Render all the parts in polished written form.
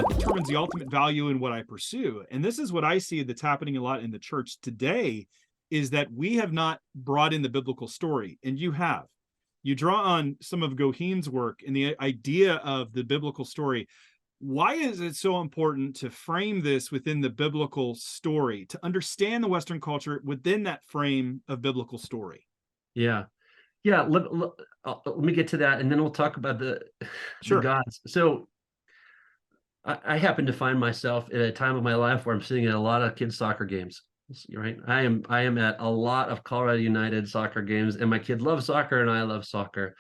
determines the ultimate value in what I pursue. And this is what I see that's happening a lot in the church today, is that we have not brought in the biblical story, and you have. You draw on some of Goheen's work and the idea of the biblical story. Why is it so important to frame this within the biblical story, to understand the Western culture within that frame of biblical story? Yeah. Yeah. Let me get to that, and then we'll talk about the Sure. gods. So I happen to find myself at a time of my life where I'm sitting at a lot of kids' soccer games. Right. I am at a lot of Colorado United soccer games, and my kid loves soccer and I love soccer.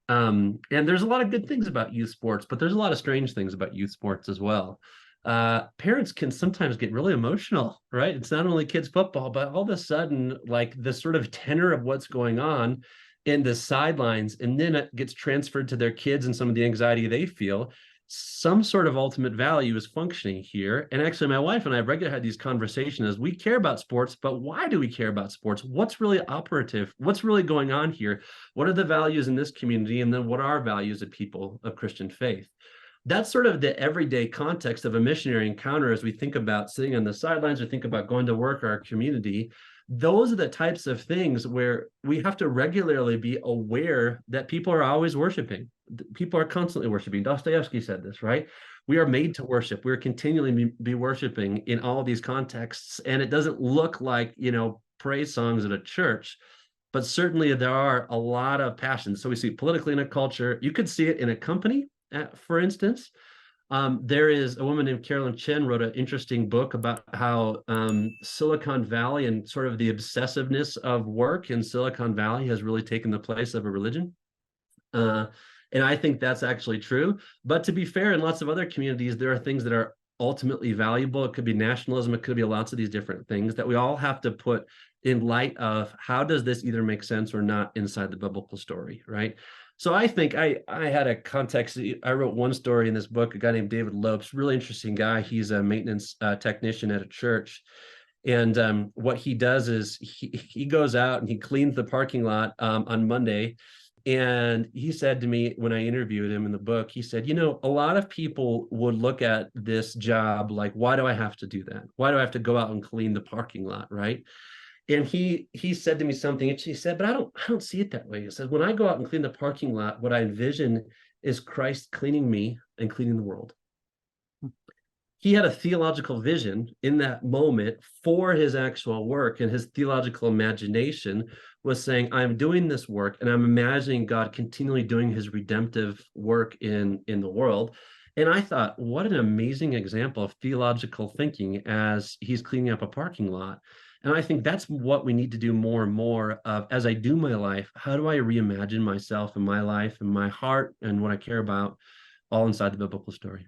And there's a lot of good things about youth sports, but there's a lot of strange things about youth sports as well. Parents can sometimes get really emotional, right? It's not only kids football, but all of a sudden, like the sort of tenor of what's going on in the sidelines, and then it gets transferred to their kids and some of the anxiety they feel. Some sort of ultimate value is functioning here. And actually, my wife and I have regularly had these conversations as we care about sports, but why do we care about sports? What's really operative? What's really going on here? What are the values in this community? And then what are our values of people of Christian faith? That's sort of the everyday context of a missionary encounter as we think about sitting on the sidelines or think about going to work or our community. Those are the types of things where we have to regularly be aware that people are always worshiping. People are constantly worshiping. Dostoevsky said this, right? We are made to worship. We're continually be worshiping in all these contexts. And it doesn't look like, praise songs at a church, but certainly there are a lot of passions. So we see politically in a culture. You could see it in a company, for instance. There is a woman named Carolyn Chen wrote an interesting book about how Silicon Valley and sort of the obsessiveness of work in Silicon Valley has really taken the place of a religion. And I think that's actually true. But to be fair, in lots of other communities, there are things that are ultimately valuable. It could be nationalism. It could be lots of these different things that we all have to put in light of how does this either make sense or not inside the biblical story, right? So I think I had a context. I wrote one story in this book, a guy named David Lopes, really interesting guy. He's a maintenance technician at a church. And what he does is he goes out and he cleans the parking lot on Monday. And he said to me when I interviewed him in the book, he said, a lot of people would look at this job like, why do I have to do that? Why do I have to go out and clean the parking lot, right? And he said to me something, and he said, but I don't see it that way. He said, when I go out and clean the parking lot, what I envision is Christ cleaning me and cleaning the world. He had a theological vision in that moment for his actual work, and his theological imagination was saying, I'm doing this work and I'm imagining God continually doing his redemptive work in the world. And I thought, what an amazing example of theological thinking as he's cleaning up a parking lot. And I think that's what we need to do more and more of as I do my life. How do I reimagine myself and my life and my heart and what I care about all inside the biblical story?